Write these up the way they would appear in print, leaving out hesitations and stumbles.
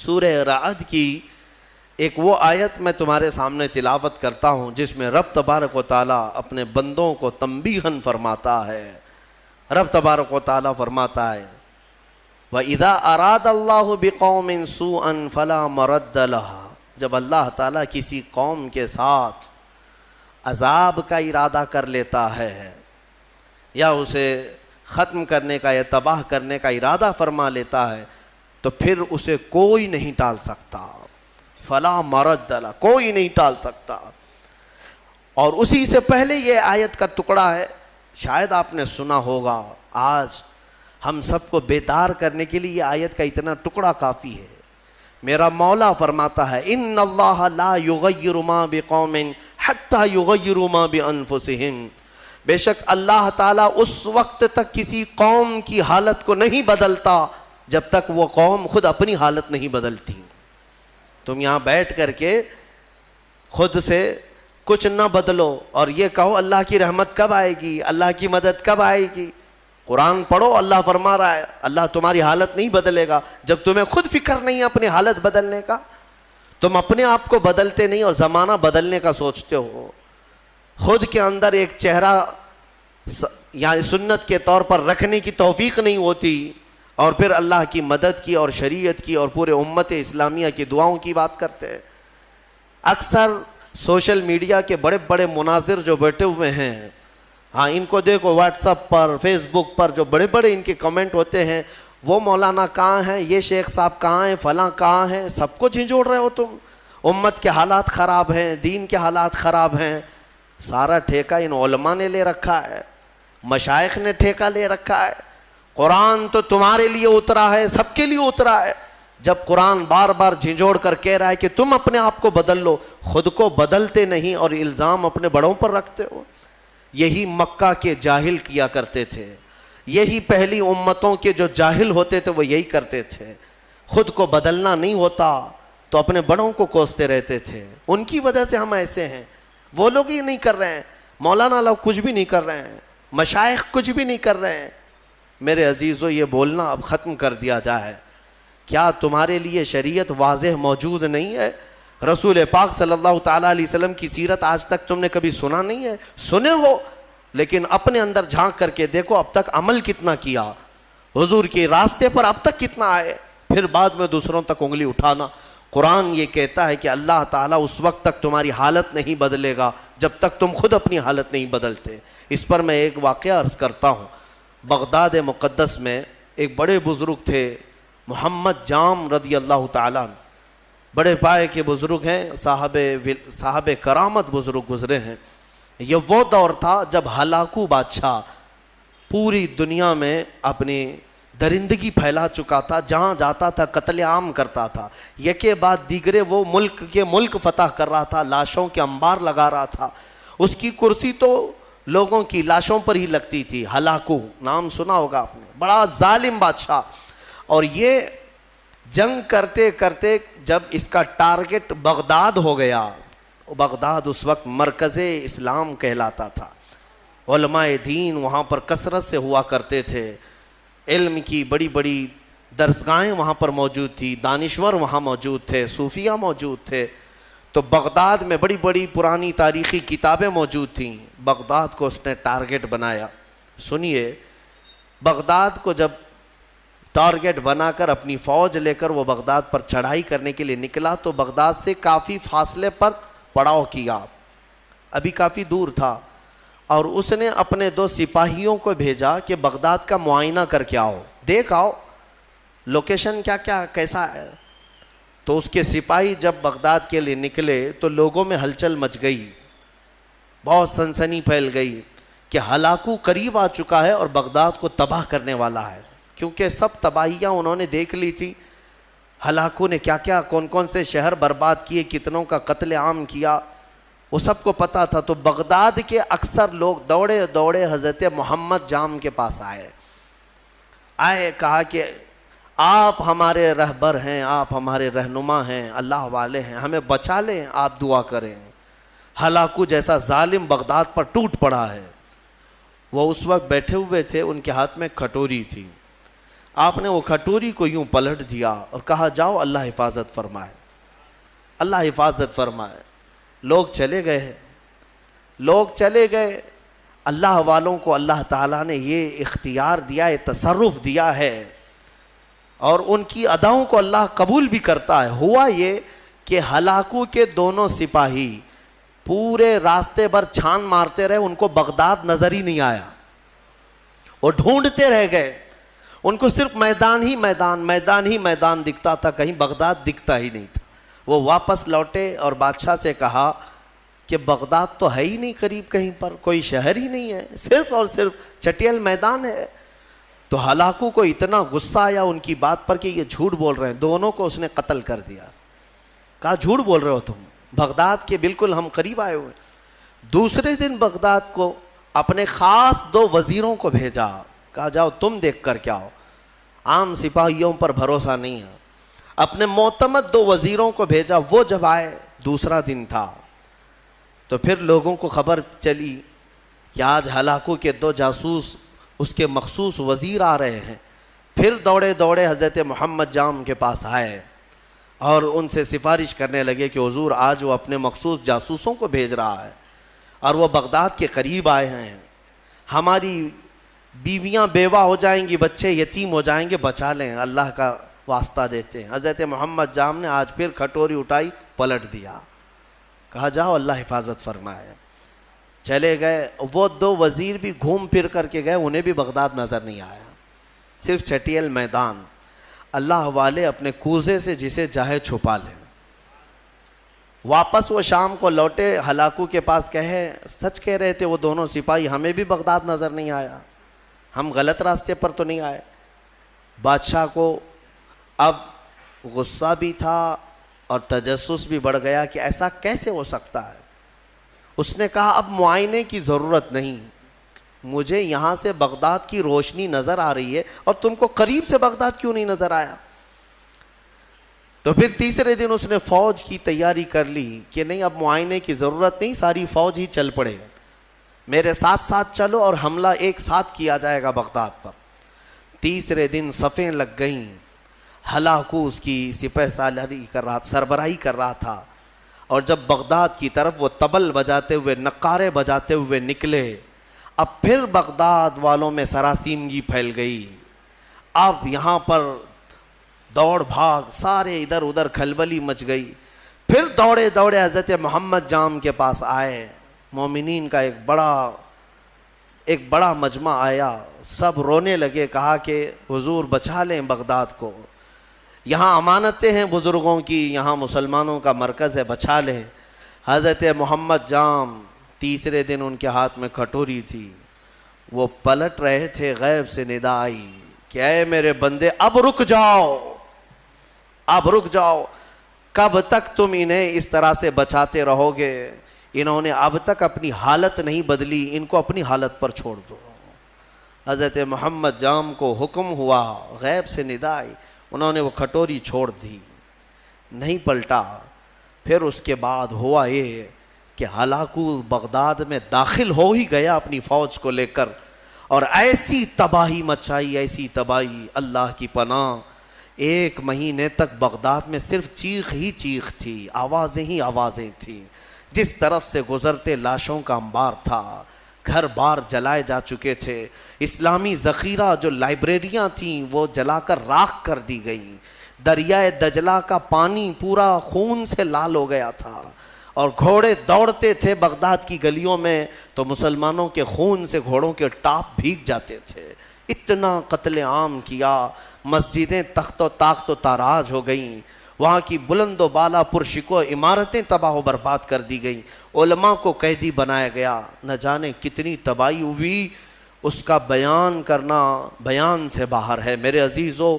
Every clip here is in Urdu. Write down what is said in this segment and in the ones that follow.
سورہ رعد کی ایک وہ آیت میں تمہارے سامنے تلاوت کرتا ہوں جس میں رب تبارک و تعالیٰ اپنے بندوں کو تنبیہاً فرماتا ہے. رب تبارک و تعالیٰ فرماتا ہے وَإِذَا أَرَادَ اللَّهُ بِقَوْمٍ سُوءًا فَلَا مَرَدَّ لَهَا. جب اللہ تعالیٰ کسی قوم کے ساتھ عذاب کا ارادہ کر لیتا ہے یا اسے ختم کرنے کا یا تباہ کرنے کا ارادہ فرما لیتا ہے تو پھر اسے کوئی نہیں ٹال سکتا. فلا مرد لہ، کوئی نہیں ٹال سکتا. اور اسی سے پہلے یہ آیت کا ٹکڑا ہے، شاید آپ نے سنا ہوگا. آج ہم سب کو بیدار کرنے کے لیے یہ آیت کا اتنا ٹکڑا کافی ہے. میرا مولا فرماتا ہے ان اللہ لا یغیر ما بقوم حتی یغیروا ما بانفسہم. بے شک اللہ تعالیٰ اس وقت تک کسی قوم کی حالت کو نہیں بدلتا جب تک وہ قوم خود اپنی حالت نہیں بدلتی. تم یہاں بیٹھ کر کے خود سے کچھ نہ بدلو اور یہ کہو اللہ کی رحمت کب آئے گی، اللہ کی مدد کب آئے گی. قرآن پڑھو، اللہ فرما رہا ہے اللہ تمہاری حالت نہیں بدلے گا جب تمہیں خود فکر نہیں ہے اپنی حالت بدلنے کا. تم اپنے آپ کو بدلتے نہیں اور زمانہ بدلنے کا سوچتے ہو. خود کے اندر ایک چہرہ یعنی سنت کے طور پر رکھنے کی توفیق نہیں ہوتی اور پھر اللہ کی مدد کی اور شریعت کی اور پورے امت اسلامیہ کی دعاؤں کی بات کرتے ہیں. اکثر سوشل میڈیا کے بڑے بڑے مناظر جو بیٹھے ہوئے ہیں، ہاں ان کو دیکھو واٹس ایپ پر فیس بک پر جو بڑے بڑے ان کے کمنٹ ہوتے ہیں، وہ مولانا کہاں ہیں، یہ شیخ صاحب کہاں ہیں، فلاں کہاں ہیں. سب کو جھنجھوڑ رہے ہو تم. امت کے حالات خراب ہیں، دین کے حالات خراب ہیں. سارا ٹھیکہ ان علماء نے لے رکھا ہے، مشائخ نے ٹھیکہ لے رکھا ہے. قرآن تو تمہارے لیے اترا ہے، سب کے لیے اترا ہے. جب قرآن بار بار جھنجھوڑ کر کہہ رہا ہے کہ تم اپنے آپ کو بدل لو، خود کو بدلتے نہیں اور الزام اپنے بڑوں پر رکھتے ہو. یہی مکہ کے جاہل کیا کرتے تھے، یہی پہلی امتوں کے جو جاہل ہوتے تھے وہ یہی کرتے تھے. خود کو بدلنا نہیں ہوتا تو اپنے بڑوں کو کوستے رہتے تھے. ان کی وجہ سے ہم ایسے ہیں. وہ لوگ یہ نہیں کر رہے ہیں، مولانا لوگ کچھ بھی نہیں کر رہے ہیں، مشائخ کچھ بھی نہیں کر رہے ہیں. میرے عزیزو یہ بولنا اب ختم کر دیا جائے. کیا تمہارے لیے شریعت واضح موجود نہیں ہے؟ رسول پاک صلی اللہ تعالیٰ علیہ وسلم کی سیرت آج تک تم نے کبھی سنا نہیں ہے؟ سنے ہو لیکن اپنے اندر جھانک کر کے دیکھو اب تک عمل کتنا کیا، حضور کے راستے پر اب تک کتنا آئے، پھر بعد میں دوسروں تک انگلی اٹھانا. قرآن یہ کہتا ہے کہ اللہ تعالیٰ اس وقت تک تمہاری حالت نہیں بدلے گا جب تک تم خود اپنی حالت نہیں بدلتے. اس پر میں ایک واقعہ عرض کرتا ہوں. بغداد مقدس میں ایک بڑے بزرگ تھے محمد جام رضی اللہ تعالیٰ عنہ. بڑے پائے کے بزرگ ہیں، صاحب کرامت بزرگ گزرے ہیں. یہ وہ دور تھا جب ہلاکو بادشاہ پوری دنیا میں اپنی درندگی پھیلا چکا تھا، جہاں جاتا تھا قتل عام کرتا تھا. یکے بعد دیگرے وہ ملک فتح کر رہا تھا، لاشوں کے انبار لگا رہا تھا. اس کی کرسی تو لوگوں کی لاشوں پر ہی لگتی تھی. ہلاکو نام سنا ہوگا آپ نے، بڑا ظالم بادشاہ. اور یہ جنگ کرتے کرتے جب اس کا ٹارگٹ بغداد ہو گیا، بغداد اس وقت مرکز اسلام کہلاتا تھا. علماء دین وہاں پر کثرت سے ہوا کرتے تھے، علم کی بڑی بڑی درسگاہیں وہاں پر موجود تھی، دانشور وہاں موجود تھے، صوفیہ موجود تھے. تو بغداد میں بڑی بڑی پرانی تاریخی کتابیں موجود تھیں. بغداد کو اس نے ٹارگٹ بنایا. سنیے، بغداد کو جب ٹارگٹ بنا کر اپنی فوج لے کر وہ بغداد پر چڑھائی کرنے کے لیے نکلا تو بغداد سے کافی فاصلے پر پڑاؤ کیا، ابھی کافی دور تھا. اور اس نے اپنے 2 سپاہیوں کو بھیجا کہ بغداد کا معائنہ کر کے آؤ، دیکھ آؤ لوکیشن کیا کیسا ہے. تو اس کے سپاہی جب بغداد کے لیے نکلے تو لوگوں میں ہلچل مچ گئی، بہت سنسنی پھیل گئی کہ ہلاکو قریب آ چکا ہے اور بغداد کو تباہ کرنے والا ہے. کیونکہ سب تباہیاں انہوں نے دیکھ لی تھی، ہلاکو نے کیا کون سے شہر برباد کیے، کتنوں کا قتل عام کیا، وہ سب کو پتا تھا. تو بغداد کے اکثر لوگ دوڑے دوڑے حضرت محمد جام کے پاس آئے، کہا کہ آپ ہمارے رہبر ہیں، آپ ہمارے رہنما ہیں، اللہ والے ہیں، ہمیں بچا لیں، آپ دعا کریں. ہلاکو جیسا ظالم بغداد پر ٹوٹ پڑا ہے. وہ اس وقت بیٹھے ہوئے تھے، ان کے ہاتھ میں کھٹوری تھی. آپ نے وہ کھٹوری کو یوں پلٹ دیا اور کہا جاؤ اللہ حفاظت فرمائے، اللہ حفاظت فرمائے۔ لوگ چلے گئے، لوگ چلے گئے۔ اللہ والوں کو اللہ تعالیٰ نے یہ اختیار دیا ہے، تصرف دیا ہے، اور ان کی اداؤں کو اللہ قبول بھی کرتا ہے۔ ہوا یہ کہ ہلاکو کے دونوں سپاہی پورے راستے بھر چھان مارتے رہے، ان کو بغداد نظر ہی نہیں آیا، وہ ڈھونڈتے رہ گئے، ان کو صرف میدان ہی میدان، میدان ہی میدان دکھتا تھا، کہیں بغداد دکھتا ہی نہیں تھا۔ وہ واپس لوٹے اور بادشاہ سے کہا کہ بغداد تو ہے ہی نہیں قریب، کہیں پر کوئی شہر ہی نہیں ہے، صرف اور صرف چٹیل میدان ہے۔ تو ہلاکو کو اتنا غصہ آیا ان کی بات پر کہ یہ جھوٹ بول رہے ہیں، دونوں کو اس نے قتل کر دیا۔ کہا جھوٹ بول رہے ہو تم، بغداد کے بالکل ہم قریب آئے ہوئے۔ دوسرے دن بغداد کو اپنے خاص 2 وزیروں کو بھیجا، کہا جاؤ تم دیکھ کر کیا ہو، عام سپاہیوں پر بھروسہ نہیں ہے۔ اپنے معتمد 2 وزیروں کو بھیجا، وہ جب آئے دوسرا دن تھا تو پھر لوگوں کو خبر چلی کہ آج ہلاکو کے 2 جاسوس اس کے مخصوص وزیر آ رہے ہیں۔ پھر دوڑے دوڑے حضرت محمد جام کے پاس آئے اور ان سے سفارش کرنے لگے کہ حضور آج وہ اپنے مخصوص جاسوسوں کو بھیج رہا ہے اور وہ بغداد کے قریب آئے ہیں، ہماری بیویاں بیوہ ہو جائیں گی، بچے یتیم ہو جائیں گے، بچا لیں، اللہ کا واسطہ دیتے ہیں۔ حضرت محمد جام نے آج پھر کھٹوری اٹھائی، پلٹ دیا، کہا جاؤ اللہ حفاظت فرمائے۔ چلے گئے، وہ 2 وزیر بھی گھوم پھر کر کے گئے، انہیں بھی بغداد نظر نہیں آیا، صرف چٹیل میدان۔ اللہ والے اپنے کوزے سے جسے چاہے چھپا لیں۔ واپس وہ شام کو لوٹے، ہلاکو کے پاس کہے سچ کہہ رہے تھے وہ دونوں سپاہی، ہمیں بھی بغداد نظر نہیں آیا، ہم غلط راستے پر تو نہیں آئے۔ بادشاہ کو اب غصہ بھی تھا اور تجسس بھی بڑھ گیا کہ ایسا کیسے ہو سکتا ہے۔ اس نے کہا اب معائنے کی ضرورت نہیں، مجھے یہاں سے بغداد کی روشنی نظر آ رہی ہے اور تم کو قریب سے بغداد کیوں نہیں نظر آیا؟ تو پھر تیسرے دن اس نے فوج کی تیاری کر لی کہ نہیں اب معائنے کی ضرورت نہیں، ساری فوج ہی چل پڑے، میرے ساتھ ساتھ چلو اور حملہ ایک ساتھ کیا جائے گا بغداد پر۔ تیسرے دن صفیں لگ گئیں، ہلاکو اس کی سپہ سالاری کر رہا، سربراہی کر رہا تھا، اور جب بغداد کی طرف وہ طبل بجاتے ہوئے، نقارے بجاتے ہوئے نکلے، اب پھر بغداد والوں میں سراسیمگی پھیل گئی۔ اب یہاں پر دوڑ بھاگ، سارے ادھر ادھر کھلبلی مچ گئی۔ پھر دوڑے دوڑے حضرت محمد جام کے پاس آئے، مومنین کا ایک بڑا مجمع آیا، سب رونے لگے، کہا کہ حضور بچا لیں بغداد کو، یہاں امانتیں ہیں بزرگوں کی، یہاں مسلمانوں کا مرکز ہے، بچا لیں۔ حضرت محمد جام تیسرے دن ان کے ہاتھ میں کھٹوری تھی، وہ پلٹ رہے تھے، غیب سے ندا آئی کہ اے میرے بندے اب رک جاؤ، اب رک جاؤ، کب تک تم انہیں اس طرح سے بچاتے رہو گے؟ انہوں نے اب تک اپنی حالت نہیں بدلی، ان کو اپنی حالت پر چھوڑ دو۔ حضرت محمد جام کو حکم ہوا، غیب سے ندا آئی، انہوں نے وہ کھٹوری چھوڑ دی، نہیں پلٹا۔ پھر اس کے بعد ہوا یہ کہ ہلاکو بغداد میں داخل ہو ہی گیا اپنی فوج کو لے کر، اور ایسی تباہی مچائی، ایسی تباہی، اللہ کی پناہ، 1 مہینے تک بغداد میں صرف چیخ ہی چیخ تھی، آوازیں ہی آوازیں تھیں، جس طرف سے گزرتے لاشوں کا انبار تھا، گھر بار جلائے جا چکے تھے، اسلامی ذخیرہ جو لائبریریاں تھیں وہ جلا کر راکھ کر دی گئیں، دریائے دجلہ کا پانی پورا خون سے لال ہو گیا تھا، اور گھوڑے دوڑتے تھے بغداد کی گلیوں میں تو مسلمانوں کے خون سے گھوڑوں کے ٹاپ بھیگ جاتے تھے۔ اتنا قتل عام کیا، مسجدیں تخت و طاقت و تاراج ہو گئیں، وہاں کی بلند و بالا پرشکو عمارتیں تباہ و برباد کر دی گئیں، علماء کو قیدی بنایا گیا، نہ جانے کتنی تباہی ہوئی، اس کا بیان کرنا بیان سے باہر ہے۔ میرے عزیزو،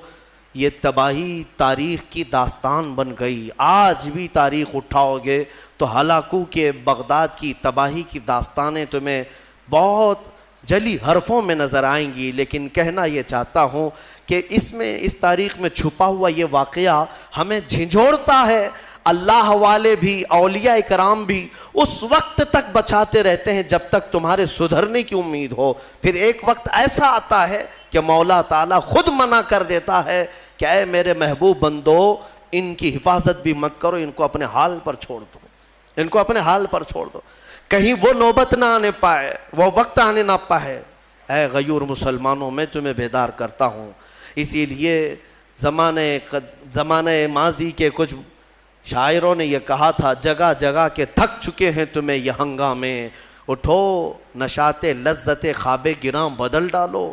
یہ تباہی تاریخ کی داستان بن گئی، آج بھی تاریخ اٹھاؤ گے تو ہلاکو کے بغداد کی تباہی کی داستانیں تمہیں بہت جلی حرفوں میں نظر آئیں گی، لیکن کہنا یہ چاہتا ہوں کہ اس تاریخ میں چھپا ہوا یہ واقعہ ہمیں جھنجھوڑتا ہے اللہ والے بھی اولیاء کرام بھی اس وقت تک بچاتے رہتے ہیں جب تک تمہارے سدھرنے کی امید ہو. پھر ایک وقت ایسا آتا ہے کہ مولا تعالیٰ خود منع کر دیتا ہے کہ اے میرے محبوب بندو ان کی حفاظت بھی مت کرو, ان کو اپنے حال پر چھوڑ دو, ان کو اپنے حال پر چھوڑ دو, کہیں وہ نوبت نہ آنے پائے, وہ وقت آنے نہ پائے. اے غیور مسلمانوں, میں تمہیں بیدار کرتا ہوں. اسی لیے زمانے ماضی کے کچھ شاعروں نے یہ کہا تھا, جگہ جگہ کے تھک چکے ہیں تمہیں یہ ہنگامے, اٹھو نشاط لذت خواب گراں بدل ڈالو.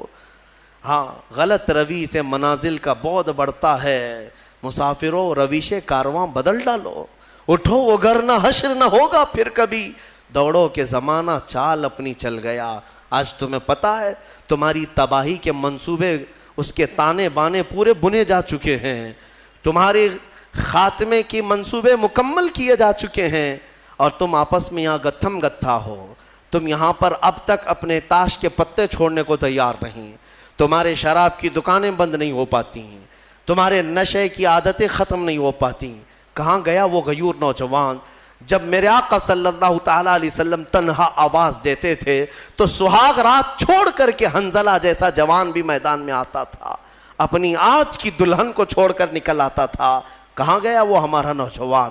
ہاں, غلط روی سے منازل کا بعد بڑھتا ہے, مسافروں رویش کارواں بدل ڈالو. اٹھو وگرنہ حشر نہ ہوگا پھر کبھی, دوڑو کہ زمانہ چال اپنی چل گیا. آج تمہیں پتا ہے تمہاری تباہی کے منصوبے, اس کے تانے بانے پورے بنے جا چکے ہیں, تمہارے خاتمے کی منصوبے مکمل کیے جا چکے ہیں, اور تم آپس میں یہاں گتھم گتھا ہو. تم یہاں پر اب تک اپنے تاش کے پتے چھوڑنے کو تیار نہیں, تمہارے شراب کی دکانیں بند نہیں ہو پاتی, تمہارے نشے کی عادتیں ختم نہیں ہو پاتی. کہاں گیا وہ غیور نوجوان؟ جب میرے آقا صلی اللہ تعالیٰ علیہ وسلم تنہا آواز دیتے تھے تو سہاگ رات چھوڑ کر کے حنظلہ جیسا جوان بھی میدان میں آتا تھا, اپنی آج کی دلہن کو چھوڑ کر نکل آتا تھا. کہاں گیا وہ ہمارا نوجوان؟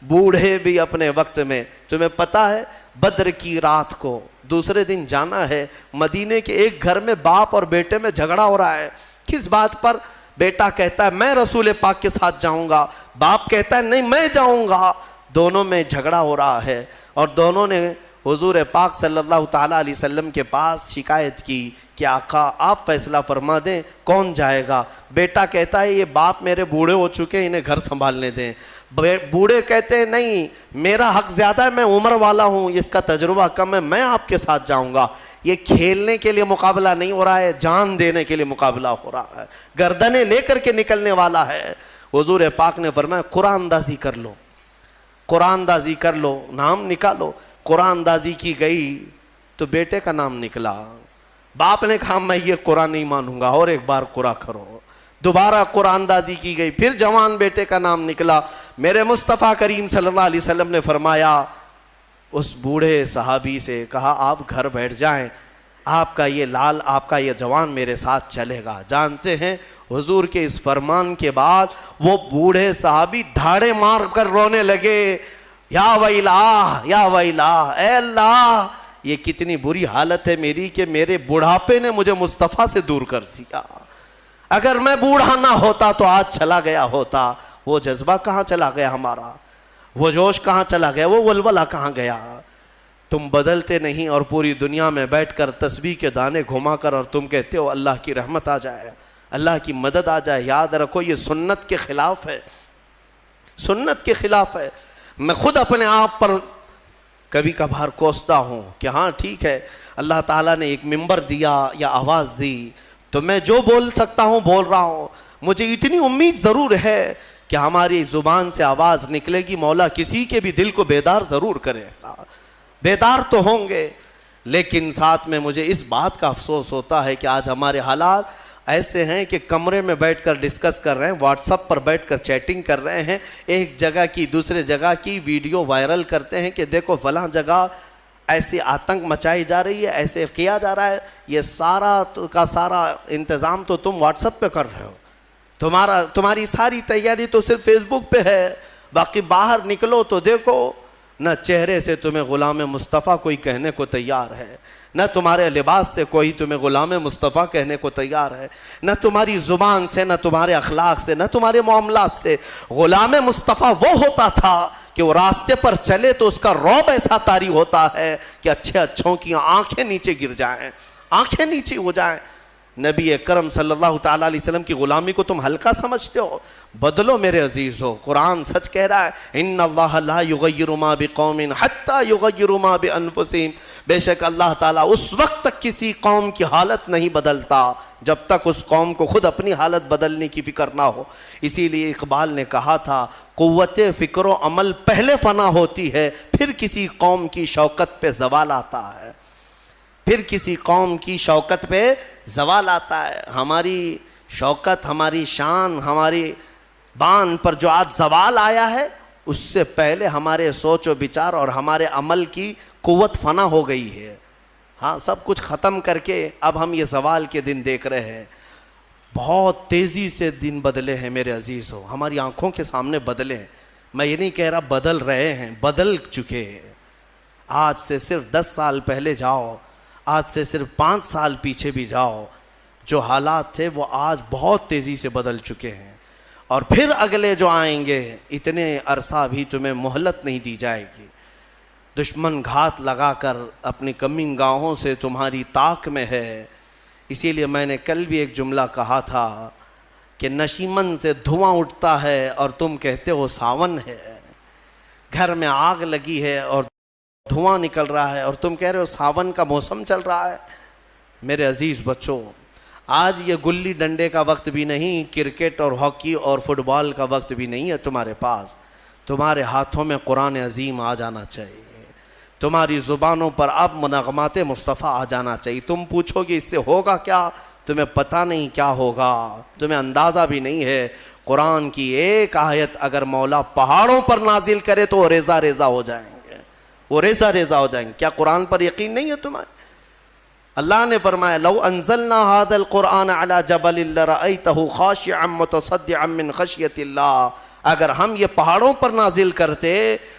بوڑھے بھی اپنے وقت میں, تمہیں پتا ہے بدر کی رات کو دوسرے دن جانا ہے, مدینے کے ایک گھر میں باپ اور بیٹے میں جھگڑا ہو رہا ہے. کس بات پر؟ بیٹا کہتا ہے میں رسول پاک کے ساتھ جاؤں گا, باپ کہتا ہے نہیں میں جاؤں گا. دونوں میں جھگڑا ہو رہا ہے, اور دونوں نے حضور پاک صلی اللہ تعالیٰ علیہ وسلم کے پاس شکایت کی کہ آقا آپ فیصلہ فرما دیں کون جائے گا. بیٹا کہتا ہے یہ باپ میرے بوڑھے ہو چکے ہیں, انہیں گھر سنبھالنے دیں. بوڑھے کہتے ہیں نہیں میرا حق زیادہ ہے, میں عمر والا ہوں, اس کا تجربہ کم ہے, میں آپ کے ساتھ جاؤں گا. یہ کھیلنے کے لیے مقابلہ نہیں ہو رہا ہے, جان دینے کے لیے مقابلہ ہو رہا ہے, گردنیں لے کر کے نکلنے والا ہے. حضور پاک نے فرمایا قرآن اندازی کر لو, قرآن اندازی کر لو, نام نکالو. قرآن اندازی کی گئی تو بیٹے کا نام نکلا. باپ نے کہا میں یہ قرآن نہیں مانوں گا, اور ایک بار قرآن کرو. دوبارہ قرآن اندازی کی گئی, پھر جوان بیٹے کا نام نکلا. میرے مصطفیٰ کریم صلی اللہ علیہ وسلم نے فرمایا, اس بوڑھے صحابی سے کہا آپ گھر بیٹھ جائیں, آپ کا یہ لال, آپ کا یہ جوان میرے ساتھ چلے گا. جانتے ہیں حضور کے اس فرمان کے بعد وہ بوڑھے صحابی دھاڑے مار کر رونے لگے, یا ویلا یا ویلا, اے اللہ یہ کتنی بری حالت ہے میری کہ میرے بڑھاپے نے مجھے مصطفیٰ سے دور کر دیا. اگر میں بوڑھا نہ ہوتا تو آج چلا گیا ہوتا. وہ جذبہ کہاں چلا گیا ہمارا, وہ جوش کہاں چلا گیا, وہ ولولہ کہاں گیا؟ تم بدلتے نہیں, اور پوری دنیا میں بیٹھ کر تسبیح کے دانے گھما کر اور تم کہتے ہو اللہ کی رحمت آ جائے, اللہ کی مدد آ جائے. یاد رکھو یہ سنت کے خلاف ہے, سنت کے خلاف ہے. میں خود اپنے آپ پر کبھی کبھار کوستا ہوں کہ ہاں ٹھیک ہے اللہ تعالیٰ نے ایک منبر دیا یا آواز دی تو میں جو بول سکتا ہوں بول رہا ہوں. مجھے اتنی امید ضرور ہے کہ ہماری زبان سے آواز نکلے گی, مولا کسی کے بھی دل کو بیدار ضرور کرے گا. بیدار تو ہوں گے, لیکن ساتھ میں مجھے اس بات کا افسوس ہوتا ہے کہ آج ہمارے حالات ایسے ہیں کہ کمرے میں بیٹھ کر ڈسکس کر رہے ہیں, واٹس ایپ پر بیٹھ کر چیٹنگ کر رہے ہیں, ایک جگہ کی دوسرے جگہ کی ویڈیو وائرل کرتے ہیں کہ دیکھو فلاں جگہ ایسی آتنک مچائی جا رہی ہے, ایسے کیا جا رہا ہے. یہ سارا کا سارا انتظام تو تم واٹس ایپ پہ کر رہے ہو, تمہاری ساری تیاری تو صرف فیس بک پہ ہے. باقی باہر نکلو تو دیکھو نہ چہرے سے تمہیں غلام مصطفیٰ کوئی کہنے کو تیار ہے, نہ تمہارے لباس سے کوئی تمہیں غلام مصطفیٰ کہنے کو تیار ہے, نہ تمہاری زبان سے, نہ تمہارے اخلاق سے, نہ تمہارے معاملات سے. غلام مصطفیٰ وہ ہوتا تھا کہ وہ راستے پر چلے تو اس کا رعب ایسا طاری ہوتا ہے کہ اچھے اچھوں کی آنکھیں نیچے گر جائیں, آنکھیں نیچے ہو جائیں. نبی اکرم صلی اللہ تعالیٰ علیہ وسلم کی غلامی کو تم ہلکا سمجھتے ہو؟ بدلو میرے عزیز ہو. قرآن سچ کہہ رہا ہے, ان اللہ لا یغیر ما بقوم حتی یغیروا ما بانفسہم. بے شک اللہ تعالیٰ اس وقت تک کسی قوم کی حالت نہیں بدلتا جب تک اس قوم کو خود اپنی حالت بدلنے کی فکر نہ ہو. اسی لیے اقبال نے کہا تھا, قوت فکر و عمل پہلے فنا ہوتی ہے, پھر کسی قوم کی شوکت پہ زوال آتا ہے, پھر کسی قوم کی شوکت پہ زوال آتا ہے. ہماری شوکت, ہماری شان, ہماری بان پر جو آج زوال آیا ہے اس سے پہلے ہمارے سوچ و بچار اور ہمارے عمل کی قوت فنا ہو گئی ہے. ہاں سب کچھ ختم کر کے اب ہم یہ زوال کے دن دیکھ رہے ہیں. بہت تیزی سے دن بدلے ہیں میرے عزیزو, ہماری آنکھوں کے سامنے بدلے ہیں. میں یہ نہیں کہہ رہا بدل رہے ہیں, بدل چکے ہیں. آج سے صرف 10 سال پہلے جاؤ, آج سے صرف 5 سال پیچھے بھی جاؤ, جو حالات تھے وہ آج بہت تیزی سے بدل چکے ہیں. اور پھر اگلے جو آئیں گے اتنے عرصہ بھی تمہیں مہلت نہیں دی جائے گی. دشمن گھات لگا کر اپنی کمین گاہوں سے تمہاری طاق میں ہے. اسی لیے میں نے کل بھی ایک جملہ کہا تھا کہ نشیمن سے دھواں اٹھتا ہے اور تم کہتے ہو ساون ہے. گھر میں آگ لگی ہے اور دھواں نکل رہا ہے اور تم کہہ رہے ہو ساون کا موسم چل رہا ہے. میرے عزیز بچوں, آج یہ گلی ڈنڈے کا وقت بھی نہیں, کرکٹ اور ہاکی اور فٹ بال کا وقت بھی نہیں ہے تمہارے پاس. تمہارے ہاتھوں میں قرآن عظیم آ جانا چاہیے. تمہاری زبانوں پر اب منغمات مصطفیٰ آ جانا چاہیے. تم پوچھو گے اس سے ہوگا کیا, تمہیں پتہ نہیں کیا ہوگا, تمہیں اندازہ بھی نہیں ہے. قرآن کی ایک آیت اگر مولا پہاڑوں پر نازل کرے تو وہ ریزہ ریزہ ہو جائیں گے, وہ ریزہ ریزہ ہو جائیں گے. کیا قرآن پر یقین نہیں ہے تمہیں؟ اللہ نے فرمایا لو انزلنا هذا القرآن على جبل لرأيته خاشعا متصدعا من خشیۃ اللہ. اگر ہم یہ پہاڑوں پر نازل کرتے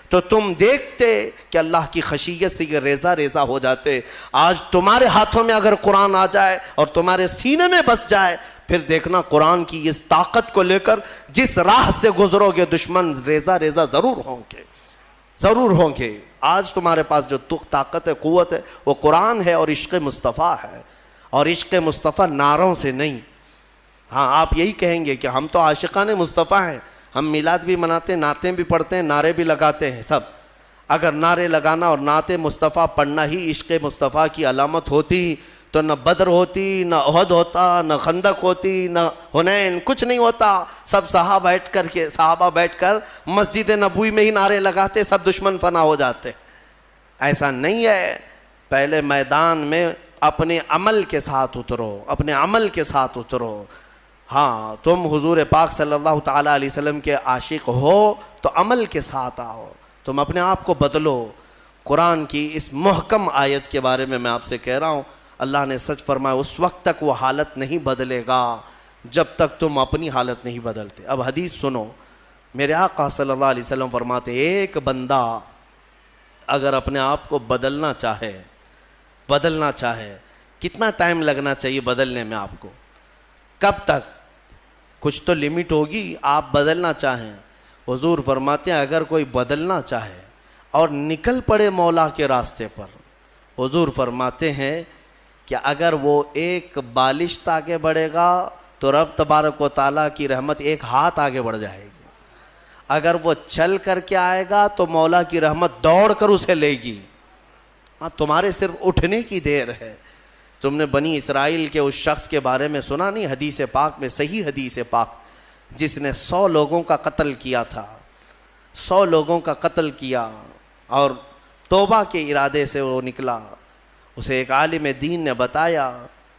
تو تم دیکھتے کہ اللہ کی خشیت سے یہ ریزہ ریزہ ہو جاتے. آج تمہارے ہاتھوں میں اگر قرآن آ جائے اور تمہارے سینے میں بس جائے, پھر دیکھنا قرآن کی اس طاقت کو لے کر جس راہ سے گزرو گے دشمن ریزہ ریزہ ضرور ہوں گے, ضرور ہوں گے. آج تمہارے پاس جو طاقت ہے, قوت ہے, وہ قرآن ہے اور عشق مصطفیٰ ہے. اور عشق مصطفیٰ نعروں سے نہیں. ہاں آپ یہی کہیں گے کہ ہم تو عاشقان مصطفیٰ ہیں, ہم میلاد بھی مناتے ہیں, نعتیں بھی پڑھتے ہیں, نعرے بھی لگاتے ہیں سب. اگر نعرے لگانا اور نعت مصطفیٰ پڑھنا ہی عشق مصطفیٰ کی علامت ہوتی تو نہ بدر ہوتی, نہ احد ہوتا, نہ خندق ہوتی, نہ حنین, کچھ نہیں ہوتا. سب صحابہ بیٹھ کر مسجد نبوی میں ہی نعرے لگاتے, سب دشمن فنا ہو جاتے. ایسا نہیں ہے. پہلے میدان میں اپنے عمل کے ساتھ اترو, اپنے عمل کے ساتھ اترو. ہاں تم حضور پاک صلی اللہ تعالیٰ علیہ وسلم کے عاشق ہو تو عمل کے ساتھ آؤ, تم اپنے آپ کو بدلو. قرآن کی اس محکم آیت کے بارے میں آپ سے کہہ رہا ہوں, اللہ نے سچ فرمایا اس وقت تک وہ حالت نہیں بدلے گا جب تک تم اپنی حالت نہیں بدلتے. اب حدیث سنو, میرے آقا صلی اللہ علیہ وسلم فرماتے ایک بندہ اگر اپنے آپ کو بدلنا چاہے کتنا ٹائم لگنا چاہیے بدلنے میں آپ کو, کب تک؟ کچھ تو لمٹ ہوگی. آپ بدلنا چاہیں, حضور فرماتے ہیں اگر کوئی بدلنا چاہے اور نکل پڑے مولا کے راستے پر, حضور فرماتے ہیں کہ اگر وہ ایک بالشت آگے بڑھے گا تو رب تبارک و تعالیٰ کی رحمت ایک ہاتھ آگے بڑھ جائے گی. اگر وہ چل کر کے آئے گا تو مولا کی رحمت دوڑ کر اسے لے گی. ہاں تمہارے صرف اٹھنے کی دیر ہے. تم نے بنی اسرائیل کے اس شخص کے بارے میں سنا نہیں, حدیث پاک میں, صحیح حدیث پاک, جس نے 100 لوگوں کا قتل کیا تھا, 100 لوگوں کا قتل کیا اور توبہ کے ارادے سے وہ نکلا. اسے ایک عالم دین نے بتایا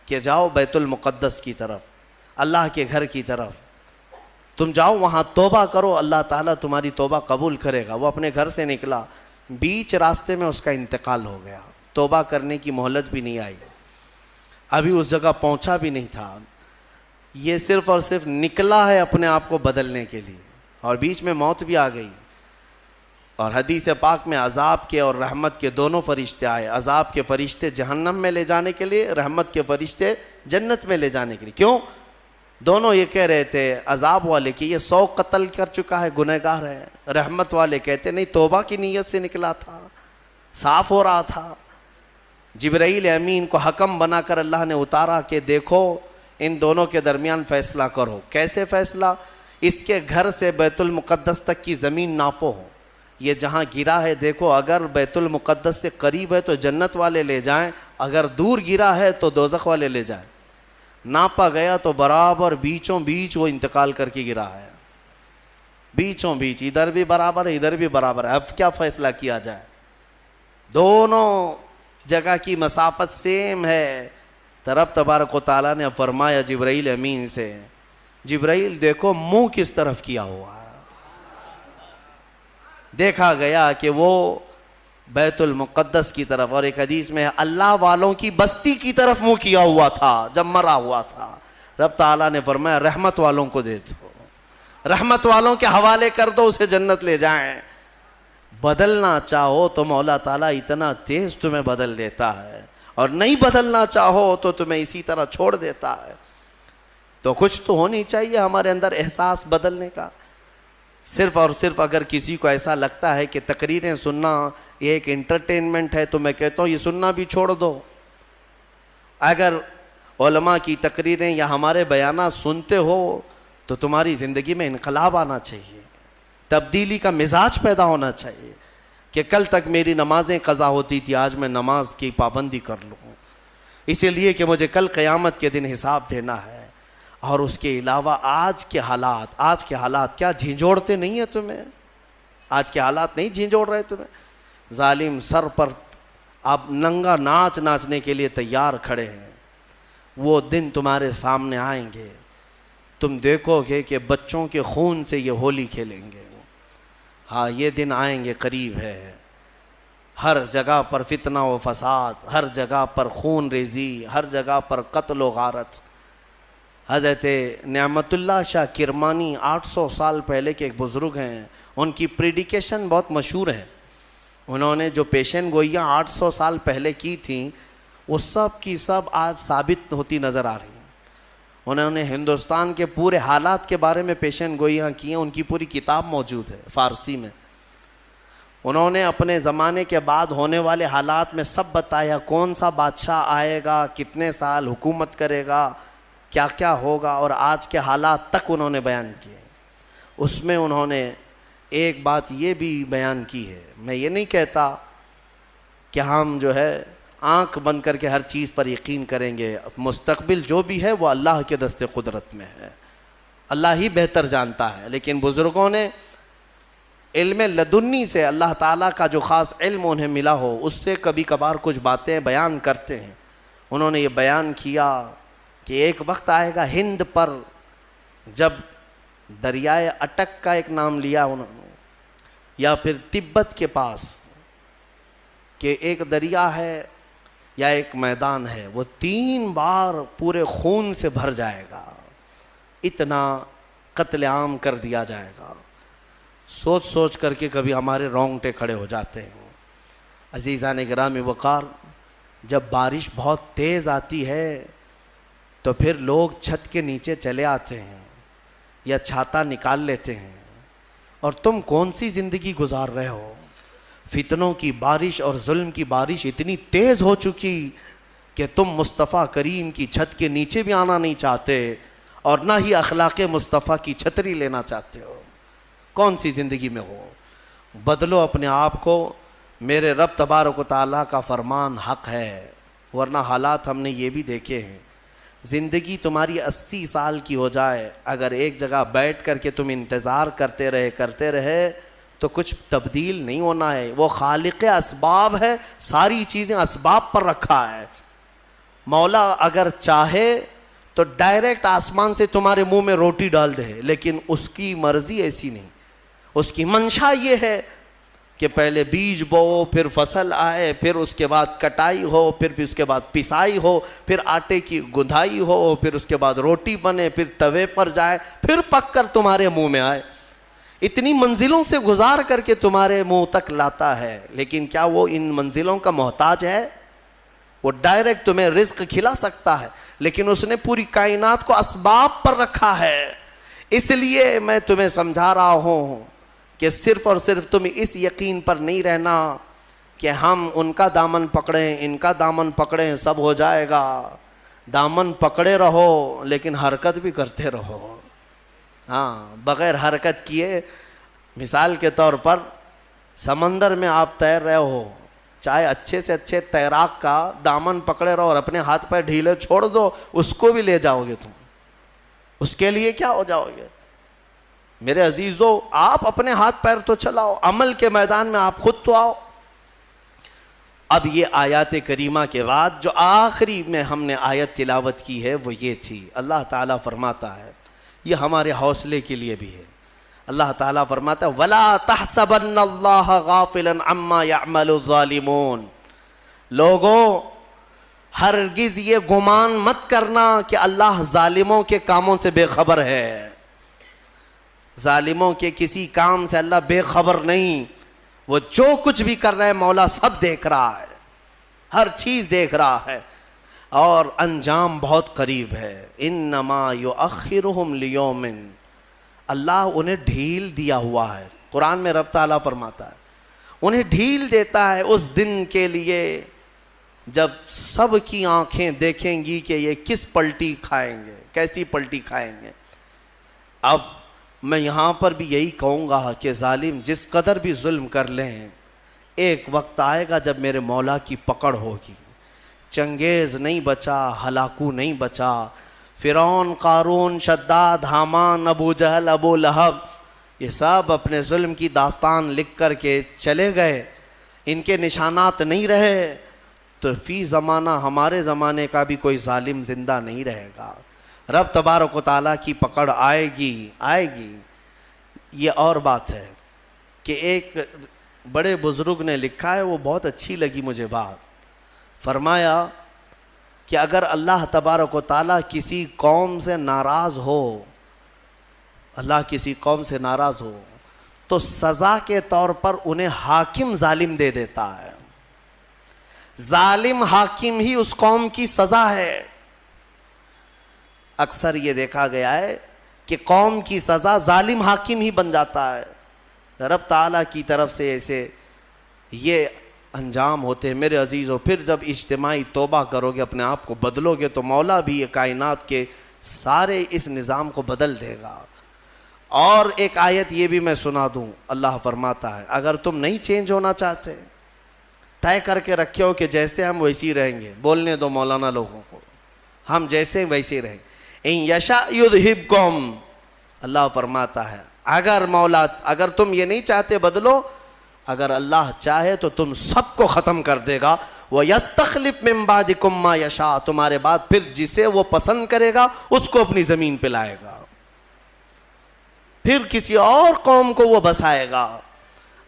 کہ جاؤ بیت المقدس کی طرف, اللہ کے گھر کی طرف, تم جاؤ وہاں توبہ کرو, اللہ تعالیٰ تمہاری توبہ قبول کرے گا. وہ اپنے گھر سے نکلا, بیچ راستے میں اس کا انتقال ہو گیا. توبہ کرنے کی مہلت بھی نہیں آئی, ابھی اس جگہ پہنچا بھی نہیں تھا. یہ صرف اور صرف نکلا ہے اپنے آپ کو بدلنے کے لیے اور بیچ میں موت بھی آ گئی. اور حدیث پاک میں عذاب کے اور رحمت کے دونوں فرشتے آئے. عذاب کے فرشتے جہنم میں لے جانے کے لیے, رحمت کے فرشتے جنت میں لے جانے کے لیے. کیوں؟ دونوں یہ کہہ رہے تھے عذاب والے کہ یہ 100 قتل کر چکا ہے, گنہگار ہے. رحمت والے کہتے نہیں, توبہ کی نیت سے نکلا تھا, صاف ہو رہا تھا. جبرائیل امین کو حکم بنا کر اللہ نے اتارا کہ دیکھو ان دونوں کے درمیان فیصلہ کرو. کیسے فیصلہ؟ اس کے گھر سے بیت المقدس تک کی زمین ناپو, یہ جہاں گرا ہے دیکھو, اگر بیت المقدس سے قریب ہے تو جنت والے لے جائیں, اگر دور گرا ہے تو دوزخ والے لے جائیں. ناپا گیا تو برابر بیچوں بیچ وہ انتقال کر کے گرا ہے, بیچوں بیچ, ادھر بھی برابر ہے ادھر بھی برابر ہے. اب کیا فیصلہ کیا جائے؟ دونوں جگہ کی مسافت سیم ہے. رب تبارک و تعالیٰ نے فرمایا جبرائیل امین سے, جبرائیل دیکھو منہ کس طرف کیا ہوا ہے. دیکھا گیا کہ وہ بیت المقدس کی طرف، اور ایک حدیث میں اللہ والوں کی بستی کی طرف منہ کیا ہوا تھا جب مرا ہوا تھا. رب تعالیٰ نے فرمایا رحمت والوں کو دے دو، رحمت والوں کے حوالے کر دو، اسے جنت لے جائیں. بدلنا چاہو تو مولا تعالیٰ اتنا تیز تمہیں بدل دیتا ہے، اور نہیں بدلنا چاہو تو تمہیں اسی طرح چھوڑ دیتا ہے. تو کچھ تو ہونی چاہیے ہمارے اندر احساس بدلنے کا. صرف اور صرف اگر کسی کو ایسا لگتا ہے کہ تقریریں سننا یہ ایک انٹرٹینمنٹ ہے تو میں کہتا ہوں یہ سننا بھی چھوڑ دو. اگر علماء کی تقریریں یا ہمارے بیانات سنتے ہو تو تمہاری زندگی میں انقلاب آنا چاہیے، تبدیلی کا مزاج پیدا ہونا چاہیے کہ کل تک میری نمازیں قضا ہوتی تھی، آج میں نماز کی پابندی کر لوں، اسی لیے کہ مجھے کل قیامت کے دن حساب دینا ہے. اور اس کے علاوہ آج کے حالات کیا جھنجھوڑتے نہیں ہیں تمہیں؟ آج کے حالات نہیں جھنجھوڑ رہے تمہیں؟ ظالم سر پر آپ ننگا ناچنے کے لیے تیار کھڑے ہیں. وہ دن تمہارے سامنے آئیں گے، تم دیکھو گے کہ بچوں کے خون سے یہ ہولی کھیلیں گے. ہاں یہ دن آئیں گے، قریب ہے. ہر جگہ پر فتنہ و فساد، ہر جگہ پر خون ریزی، ہر جگہ پر قتل و غارت. حضرت نعمت اللہ شاہ کرمانی 800 سال پہلے کے ایک بزرگ ہیں، ان کی پریڈیکیشن بہت مشہور ہے. انہوں نے جو پیشن گوئیاں 800 سال پہلے کی تھیں وہ سب کی سب آج ثابت ہوتی نظر آ رہی ہیں. انہوں نے ہندوستان کے پورے حالات کے بارے میں پیشن گوئیاں کی ہیں، ان کی پوری کتاب موجود ہے فارسی میں. انہوں نے اپنے زمانے کے بعد ہونے والے حالات میں سب بتایا، کون سا بادشاہ آئے گا، کتنے سال حکومت کرے گا، کیا کیا ہوگا، اور آج کے حالات تک انہوں نے بیان کیے. اس میں انہوں نے ایک بات یہ بھی بیان کی ہے، میں یہ نہیں کہتا کہ ہم جو ہے آنکھ بند کر کے ہر چیز پر یقین کریں گے، مستقبل جو بھی ہے وہ اللہ کے دست قدرت میں ہے، اللہ ہی بہتر جانتا ہے. لیکن بزرگوں نے علم لدنی سے، اللہ تعالیٰ کا جو خاص علم انہیں ملا ہو، اس سے کبھی کبھار کچھ باتیں بیان کرتے ہیں. انہوں نے یہ بیان کیا کہ ایک وقت آئے گا ہند پر، جب دریائے اٹک کا ایک نام لیا انہوں نے، یا پھر تبت کے پاس، کہ ایک دریا ہے یا ایک میدان ہے، وہ 3 بار پورے خون سے بھر جائے گا، اتنا قتل عام کر دیا جائے گا. سوچ کر کے کبھی ہمارے رونگٹے کھڑے ہو جاتے ہیں. عزیزان گرامی وقار، جب بارش بہت تیز آتی ہے تو پھر لوگ چھت کے نیچے چلے آتے ہیں یا چھاتا نکال لیتے ہیں. اور تم کون سی زندگی گزار رہے ہو؟ فتنوں کی بارش اور ظلم کی بارش اتنی تیز ہو چکی کہ تم مصطفیٰ کریم کی چھت کے نیچے بھی آنا نہیں چاہتے، اور نہ ہی اخلاق مصطفیٰ کی چھتری لینا چاہتے ہو. کون سی زندگی میں ہو؟ بدلو اپنے آپ کو. میرے رب تبارک و تعالیٰ کا فرمان حق ہے، ورنہ حالات ہم نے یہ بھی دیکھے ہیں. زندگی تمہاری 80 سال کی ہو جائے، اگر ایک جگہ بیٹھ کر کے تم انتظار کرتے رہے تو کچھ تبدیل نہیں ہونا ہے. وہ خالق اسباب ہے، ساری چیزیں اسباب پر رکھا ہے. مولا اگر چاہے تو ڈائریکٹ آسمان سے تمہارے منہ میں روٹی ڈال دے، لیکن اس کی مرضی ایسی نہیں. اس کی منشا یہ ہے کہ پہلے بیج بو، پھر فصل آئے، پھر اس کے بعد کٹائی ہو، پھر اس کے بعد پسائی ہو، پھر آٹے کی گندھائی ہو، پھر اس کے بعد روٹی بنے، پھر توے پر جائے، پھر پک کر تمہارے منہ میں آئے. اتنی منزلوں سے گزار کر کے تمہارے منہ تک لاتا ہے. لیکن کیا وہ ان منزلوں کا محتاج ہے؟ وہ ڈائریکٹ تمہیں رزق کھلا سکتا ہے، لیکن اس نے پوری کائنات کو اسباب پر رکھا ہے. اس لیے میں تمہیں سمجھا رہا ہوں کہ صرف اور صرف تم اس یقین پر نہیں رہنا کہ ہم ان کا دامن پکڑیں، ان کا دامن پکڑیں، سب ہو جائے گا. دامن پکڑے رہو لیکن حرکت بھی کرتے رہو. ہاں، بغیر حرکت کیے، مثال کے طور پر سمندر میں آپ تیر رہے ہو، چاہے اچھے سے اچھے تیراک کا دامن پکڑے رہو اور اپنے ہاتھ پیر ڈھیلے چھوڑ دو، اس کو بھی لے جاؤ گے تم. اس کے لیے کیا ہو جاؤ گے؟ میرے عزیزو، آپ اپنے ہاتھ پیر تو چلاؤ، عمل کے میدان میں آپ خود تو آؤ. اب یہ آیات کریمہ کے بعد جو آخری میں ہم نے آیت تلاوت کی ہے وہ یہ تھی. اللہ تعالیٰ فرماتا ہے، یہ ہمارے حوصلے کے لیے بھی ہے. اللہ تعالیٰ فرماتا ہے وَلَا تَحْسَبَنَّ اللَّهَ غَافِلًا عَمَّا يَعْمَلُ الظَّالِمُونَ، لوگوں ہرگز یہ گمان مت کرنا کہ اللہ ظالموں کے کاموں سے بے خبر ہے. ظالموں کے کسی کام سے اللہ بے خبر نہیں. وہ جو کچھ بھی کر رہا ہے مولا سب دیکھ رہا ہے، ہر چیز دیکھ رہا ہے، اور انجام بہت قریب ہے. انما یؤخرہم لیوم، اللہ انہیں ڈھیل دیا ہوا ہے. قرآن میں رب تعالیٰ فرماتا ہے انہیں ڈھیل دیتا ہے اس دن کے لیے جب سب کی آنکھیں دیکھیں گی کہ یہ کس پلٹی کھائیں گے، کیسی پلٹی کھائیں گے. اب میں یہاں پر بھی یہی کہوں گا کہ ظالم جس قدر بھی ظلم کر لیں، ایک وقت آئے گا جب میرے مولا کی پکڑ ہوگی. چنگیز نہیں بچا، ہلاکو نہیں بچا، فرعون، قارون، شداد، حامان، ابو جہل، ابو لہب، یہ سب اپنے ظلم کی داستان لکھ کر کے چلے گئے، ان کے نشانات نہیں رہے. تو فی زمانہ ہمارے زمانے کا بھی کوئی ظالم زندہ نہیں رہے گا. رب تبارک و تعالیٰ کی پکڑ آئے گی، آئے گی. یہ اور بات ہے کہ ایک بڑے بزرگ نے لکھا ہے، وہ بہت اچھی لگی مجھے بات. فرمایا کہ اگر اللہ تبارک و تعالیٰ کسی قوم سے ناراض ہو، اللہ کسی قوم سے ناراض ہو تو سزا کے طور پر انہیں حاکم ظالم دے دیتا ہے. ظالم حاکم ہی اس قوم کی سزا ہے. اکثر یہ دیکھا گیا ہے کہ قوم کی سزا ظالم حاکم ہی بن جاتا ہے. رب تعالیٰ کی طرف سے ایسے یہ انجام ہوتے ہیں میرے عزیزوں. پھر جب اجتماعی توبہ کرو گے، اپنے آپ کو بدلو گے، تو مولا بھی یہ کائنات کے سارے اس نظام کو بدل دے گا. اور ایک آیت یہ بھی میں سنا دوں. اللہ فرماتا ہے اگر تم نہیں چینج ہونا چاہتے، طے کر کے رکھے ہو کہ جیسے ہم ویسے ہی رہیں گے، بولنے دو مولانا لوگوں کو، ہم جیسے ویسے ہی رہیں گے. ان یشاء یذھبکم، اللہ فرماتا ہے اگر تم یہ نہیں چاہتے بدلو، اگر اللہ چاہے تو تم سب کو ختم کر دے گا. وَيَسْتَخْلِفْ مِن بَعْدِكُم مَّا يَشَاءُ، تمہارے بعد پھر جسے وہ پسند کرے گا اس کو اپنی زمین پہ لائے گا، پھر کسی اور قوم کو وہ بسائے گا.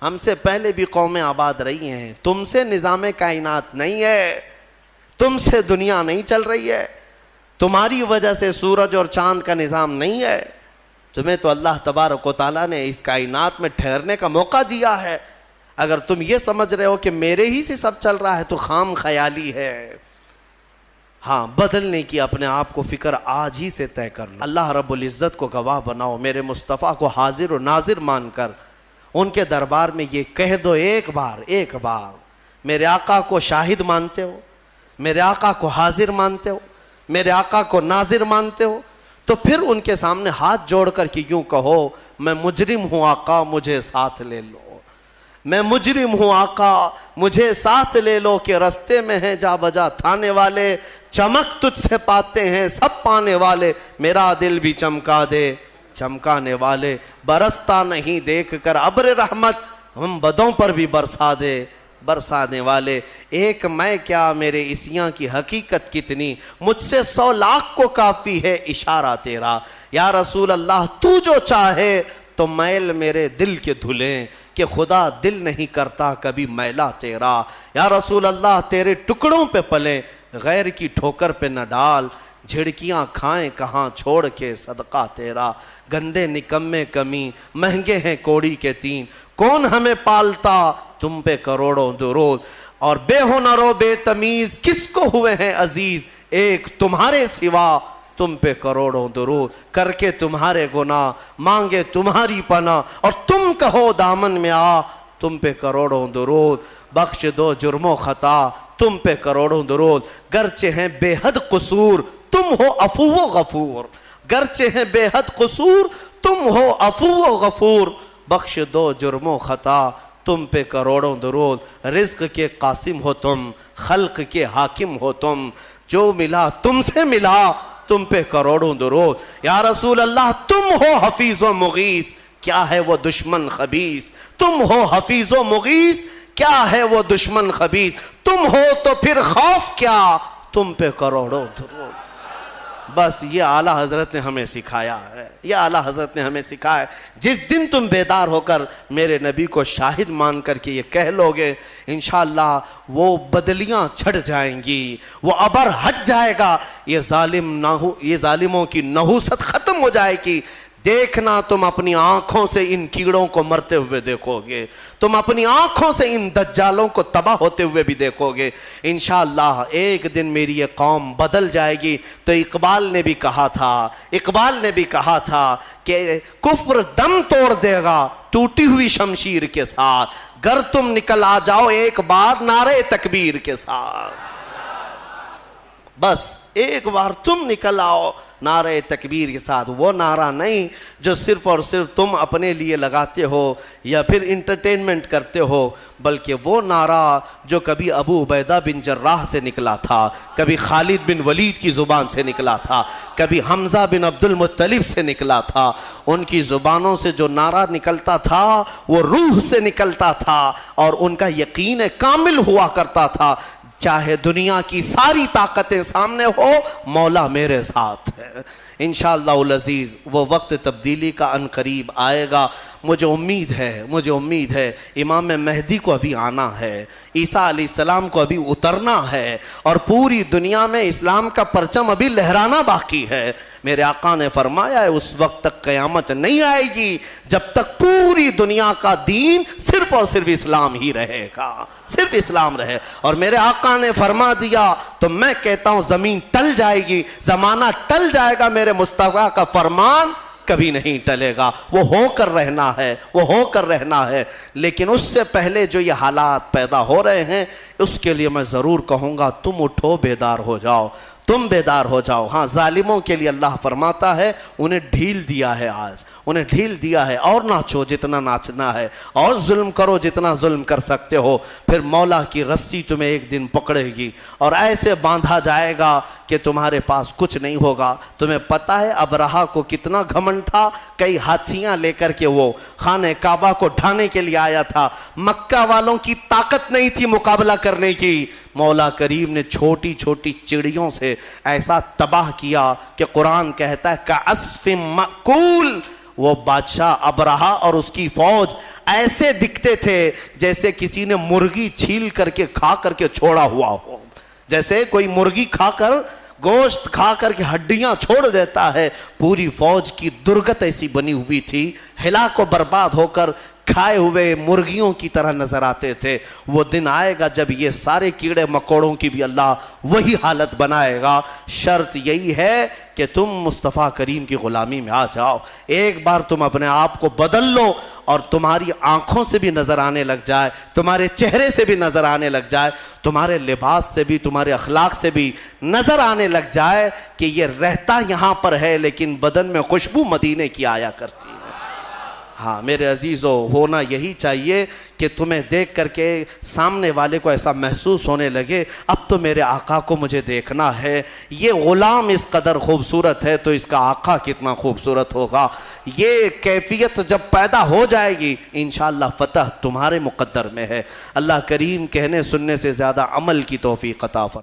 ہم سے پہلے بھی قومیں آباد رہی ہیں. تم سے نظام کائنات نہیں ہے، تم سے دنیا نہیں چل رہی ہے، تمہاری وجہ سے سورج اور چاند کا نظام نہیں ہے. تمہیں تو اللہ تبارک و تعالیٰ نے اس کائنات میں ٹھہرنے کا موقع دیا ہے. اگر تم یہ سمجھ رہے ہو کہ میرے ہی سے سب چل رہا ہے تو خام خیالی ہے. ہاں، بدلنے کی اپنے آپ کو فکر آج ہی سے طے کر لو. اللہ رب العزت کو گواہ بناؤ، میرے مصطفیٰ کو حاضر و ناظر مان کر ان کے دربار میں یہ کہہ دو ایک بار میرے آقا کو شاہد مانتے ہو، میرے آقا کو حاضر مانتے ہو، میرے آقا کو ناظر مانتے ہو، تو پھر ان کے سامنے ہاتھ جوڑ کر کے یوں کہو میں مجرم ہوں آقا مجھے ساتھ لے لو، میں مجرم ہوں آقا مجھے ساتھ لے لو. کہ رستے میں ہیں جا بجا تھانے والے، چمک تجھ سے پاتے ہیں سب پانے والے، میرا دل بھی چمکا دے چمکانے والے. برستا نہیں دیکھ کر ابر رحمت، ہم بدوں پر بھی برسا دے برسانے والے. ایک میں کیا میرے عصیاں کی حقیقت کتنی، مجھ سے 100 لاکھ کو کافی ہے اشارہ تیرا. یا رسول اللہ تو جو چاہے تو میل میرے دل کے دھلیں، کہ خدا دل نہیں کرتا کبھی میلا تیرا. یا رسول اللہ تیرے ٹکڑوں پہ پلیں، غیر کی ٹھوکر پہ نہ ڈال، جھڑکیاں کھائیں کہاں چھوڑ کے صدقہ تیرا. گندے نکمے کمی مہنگے ہیں کوڑی کے تین، کون ہمیں پالتا تم پہ کروڑوں درود. اور بے ہنر و بے تمیز کس کو ہوئے ہیں عزیز، ایک تمہارے سوا تم پہ کروڑوں درود. کر کے تمہارے گناہ مانگے تمہاری پناہ، اور تم کہو دامن میں آ تم پہ کروڑوں درود. بخش دو جرم و خطا تم پہ کروڑوں درود. گرچہ ہیں بے حد قصور تم ہو عفو و غفور، گرچہ ہیں بے حد قصور تم ہو عفو و غفور. بخش دو جرم و خطا تم پہ کروڑوں درود. رزق کے قاسم ہو تم، خلق کے حاکم ہو تم، جو ملا تم سے ملا تم پہ کروڑوں درود. یا رسول اللہ تم ہو حفیظ و مغیث، کیا ہے وہ دشمن خبیث. تم ہو حفیظ و مغیث، کیا ہے وہ دشمن خبیث. تم ہو تو پھر خوف کیا تم پہ کروڑوں درود. بس یہ اعلیٰ حضرت نے ہمیں سکھایا ہے، یہ اعلیٰ حضرت نے ہمیں سکھایا ہے۔ جس دن تم بیدار ہو کر میرے نبی کو شاہد مان کر کے یہ کہہ لو گے، انشاءاللہ وہ بدلیاں چھٹ جائیں گی، وہ ابر ہٹ جائے گا، یہ ظالموں کی نحوست ختم ہو جائے گی۔ دیکھنا تم اپنی آنکھوں سے ان کیڑوں کو مرتے ہوئے دیکھو گے، تم اپنی آنکھوں سے ان دجالوں کو تباہ ہوتے ہوئے بھی دیکھو گے۔ انشاءاللہ ایک دن میری یہ قوم بدل جائے گی۔ تو اقبال نے بھی کہا تھا کہ کفر دم توڑ دے گا ٹوٹی ہوئی شمشیر کے ساتھ، گر تم نکل آ جاؤ ایک بار نعرے تکبیر کے ساتھ۔ بس ایک بار تم نکل آؤ نعرہ تکبیر کے ساتھ، وہ نعرہ نہیں جو صرف اور صرف تم اپنے لیے لگاتے ہو یا پھر انٹرٹینمنٹ کرتے ہو، بلکہ وہ نعرہ جو کبھی ابو عبیدہ بن جراح سے نکلا تھا، کبھی خالد بن ولید کی زبان سے نکلا تھا، کبھی حمزہ بن عبد المطلب سے نکلا تھا۔ ان کی زبانوں سے جو نعرہ نکلتا تھا وہ روح سے نکلتا تھا اور ان کا یقین کامل ہوا کرتا تھا، چاہے دنیا کی ساری طاقتیں سامنے ہو، مولا میرے ساتھ ہے۔ انشاءاللہ العزیز وہ وقت تبدیلی کا ان قریب آئے گا۔ مجھے امید ہے امام مہدی کو ابھی آنا ہے، عیسیٰ علیہ السلام کو ابھی اترنا ہے، اور پوری دنیا میں اسلام کا پرچم ابھی لہرانا باقی ہے۔ میرے آقا نے فرمایا ہے اس وقت تک قیامت نہیں آئے گی جب تک پوری دنیا کا دین صرف اور صرف اسلام ہی رہے گا، صرف اسلام رہے۔ اور میرے آقا نے فرما دیا تو میں کہتا ہوں زمین ٹل جائے گی، زمانہ ٹل جائے گا، میرے مصطفیٰ کا فرمان کبھی نہیں ٹلے گا۔ وہ ہو کر رہنا ہے، لیکن اس سے پہلے جو یہ حالات پیدا ہو رہے ہیں اس کے لیے میں ضرور کہوں گا تم اٹھو، بیدار ہو جاؤ۔ ہاں ظالموں کے لیے اللہ فرماتا ہے انہیں ڈھیل دیا ہے، اور ناچو جتنا ناچنا ہے، اور ظلم کرو جتنا ظلم کر سکتے ہو، پھر مولا کی رسی تمہیں ایک دن پکڑے گی اور ایسے باندھا جائے گا کہ تمہارے پاس کچھ نہیں ہوگا۔ تمہیں پتہ ہے ابرہہ کو کتنا گھمنڈ تھا، کئی ہاتھیاں لے کر کے وہ خانہ کعبہ کو ڈھانے کے لیے آیا تھا، مکہ والوں کی طاقت نہیں تھی مقابلہ کرنے کی۔ مولا کریم نے چھوٹی چھوٹی چڑیوں سے ایسا تباہ کیا کہ قرآن کہتا ہے کعصف مأکول، وہ بادشاہ ابرہہ اور اس کی فوج ایسے دکھتے تھے جیسے کسی نے مرغی چھیل کر کے کھا کر کے چھوڑا ہوا ہو، جیسے کوئی مرغی کھا کر گوشت کھا کر کے ہڈیاں چھوڑ دیتا ہے۔ پوری فوج کی درگت ایسی بنی ہوئی تھی، ہلاک و برباد ہو کر کھائے ہوئے مرغیوں کی طرح نظر آتے تھے۔ وہ دن آئے گا جب یہ سارے کیڑے مکوڑوں کی بھی اللہ وہی حالت بنائے گا۔ شرط یہی ہے کہ تم مصطفیٰ کریم کی غلامی میں آ جاؤ، ایک بار تم اپنے آپ کو بدل لو اور تمہاری آنکھوں سے بھی نظر آنے لگ جائے، تمہارے چہرے سے بھی نظر آنے لگ جائے، تمہارے لباس سے بھی، تمہارے اخلاق سے بھی نظر آنے لگ جائے کہ یہ رہتا یہاں پر ہے لیکن بدن میں خوشبو مدینے کی آیا کرتی ہے۔ ہاں میرے عزیزو، ہونا یہی چاہیے کہ تمہیں دیکھ کر کے سامنے والے کو ایسا محسوس ہونے لگے اب تو میرے آقا کو مجھے دیکھنا ہے، یہ غلام اس قدر خوبصورت ہے تو اس کا آقا کتنا خوبصورت ہوگا۔ یہ کیفیت جب پیدا ہو جائے گی انشاءاللہ فتح تمہارے مقدر میں ہے۔ اللہ کریم کہنے سننے سے زیادہ عمل کی توفیق عطا فرمائے۔